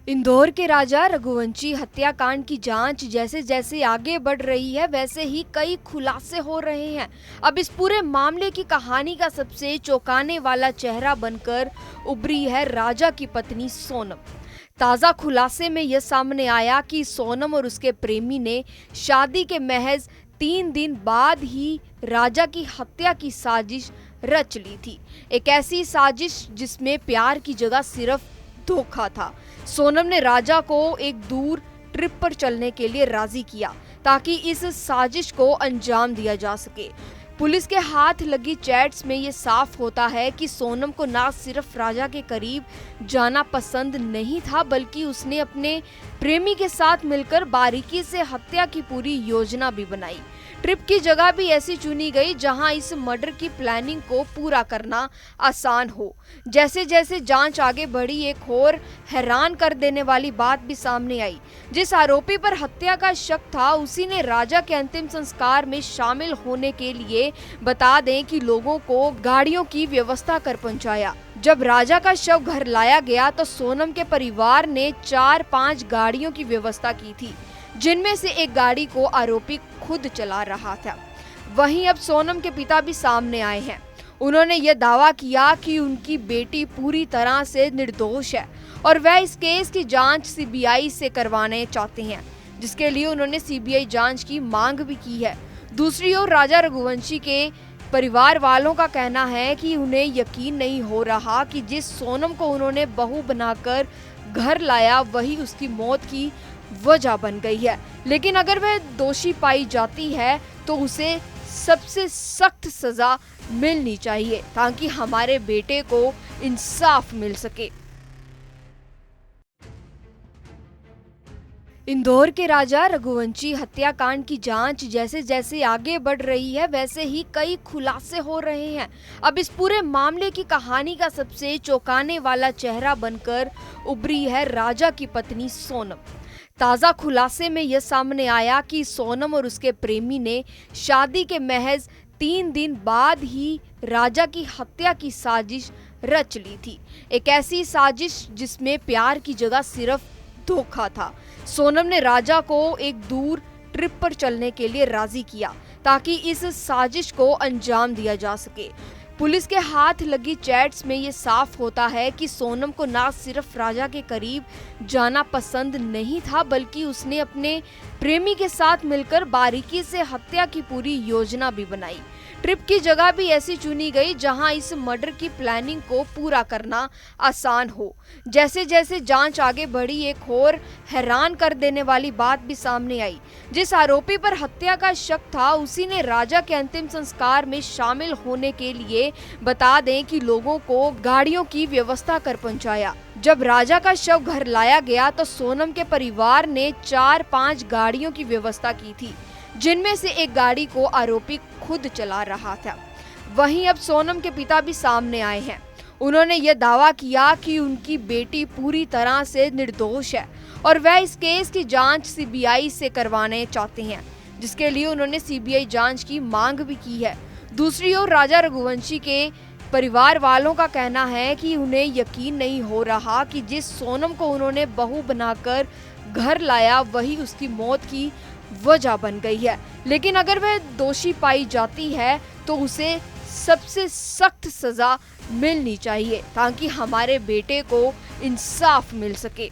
इंदौर के राजा रघुवंशी हत्याकांड की जांच जैसे जैसे आगे बढ़ रही है, वैसे ही कई खुलासे हो रहे हैं। अब इस पूरे मामले की कहानी का सबसे चौंकाने वाला चेहरा बनकर उभरी है राजा की पत्नी सोनम। ताजा खुलासे में यह सामने आया कि सोनम और उसके प्रेमी ने शादी के महज 3 दिन बाद ही राजा की हत्या की साजिश रच ली थी। एक ऐसी साजिश जिसमें प्यार की जगह सिर्फ धोखा था। सोनम ने राजा को एक दूर ट्रिप पर चलने के लिए राजी किया ताकि इस साजिश को अंजाम दिया जा सके। पुलिस के हाथ लगी चैट्स में ये साफ होता है कि सोनम को ना सिर्फ राजा के करीब जाना पसंद नहीं था, बल्कि उसने अपने प्रेमी के साथ मिलकर बारीकी से हत्या की पूरी योजना भी बनाई। ट्रिप की जगह भी ऐसी चुनी गई जहां इस मर्डर की प्लानिंग को पूरा करना आसान हो। जैसे जैसे जांच आगे बढ़ी, एक और हैरान कर देने वाली बात भी सामने आई। जिस आरोपी पर हत्या का शक था, उसी ने राजा के अंतिम संस्कार में शामिल होने के लिए बता दें कि लोगों को गाड़ियों की व्यवस्था कर पहुंचाया। जब राजा का शव घर लाया गया तो सोनम के परिवार ने 4-5 गाड़ियों की व्यवस्था की थी, जिनमें से एक गाड़ी को आरोपी खुद चला रहा था। वहीं अब सोनम के पिता भी सामने आए हैं। उन्होंने यह दावा किया कि उनकी बेटी पूरी तरह से निर्दोष है और वह इस केस की जांच सीबीआई से करवाने चाहते हैं, जिसके लिए उन्होंने सीबीआई जांच की मांग भी की है। दूसरी ओर राजा रघुवंशी के परिवार वालों का कहना है कि उन्हें यकीन नहीं हो रहा कि जिस सोनम को उन्होंने बहू बनाकर घर लाया, वही उसकी मौत की वजह बन गई है। लेकिन अगर वह दोषी पाई जाती है तो उसे सबसे सख्त सजा मिलनी चाहिए ताकि हमारे बेटे को इंसाफ मिल सके। इंदौर के राजा रघुवंशी हत्याकांड की जांच जैसे जैसे आगे बढ़ रही है, वैसे ही कई खुलासे हो रहे हैं। अब इस पूरे मामले की कहानी का सबसे चौंकाने वाला चेहरा बनकर उभरी है राजा की पत्नी सोनम। ताजा खुलासे में यह सामने आया कि सोनम और उसके प्रेमी ने शादी के महज 3 दिन बाद ही राजा की हत्या की साजिश रच ली थी। एक ऐसी साजिश जिसमें प्यार की जगह सिर्फ धोखा था। सोनम ने राजा को एक दूर ट्रिप पर चलने के लिए राजी किया ताकि इस साजिश को अंजाम दिया जा सके। पुलिस के हाथ लगी चैट्स में ये साफ होता है कि सोनम को ना सिर्फ राजा के करीब जाना पसंद नहीं था, बल्कि उसने अपने प्रेमी के साथ मिलकर बारीकी से हत्या की पूरी योजना भी बनाई। ट्रिप की जगह भी ऐसी चुनी गई जहां इस मर्डर की प्लानिंग को पूरा करना आसान हो। जैसे जैसे जांच आगे बढ़ी, एक और हैरान कर देने वाली बात भी सामने आई। जिस आरोपी पर हत्या का शक था, उसी ने राजा के अंतिम संस्कार में शामिल होने के लिए बता दें कि लोगों को गाड़ियों की व्यवस्था कर पहुंचाया। जब राजा का शव घर लाया गया तो सोनम के परिवार ने 4-5 गाड़ियों की व्यवस्था की थी, जिनमें से एक गाड़ी को आरोपी खुद चला रहा था। वहीं अब सोनम के पिता भी सामने आए हैं। उन्होंने यह दावा किया कि उनकी बेटी पूरी तरह से निर्दोष है और वह इस केस की जांच सीबीआई से करवाने चाहते हैं, जिसके लिए उन्होंने सीबीआई जांच की मांग भी की है। दूसरी ओर राजा रघुवंशी के परिवार वालों का कहना है कि उन्हें यकीन नहीं हो रहा कि जिस सोनम को उन्होंने बहू बनाकर घर लाया, वही उसकी मौत की वजह बन गई है। लेकिन अगर वह दोषी पाई जाती है तो उसे सबसे सख्त सजा मिलनी चाहिए ताकि हमारे बेटे को इंसाफ मिल सके।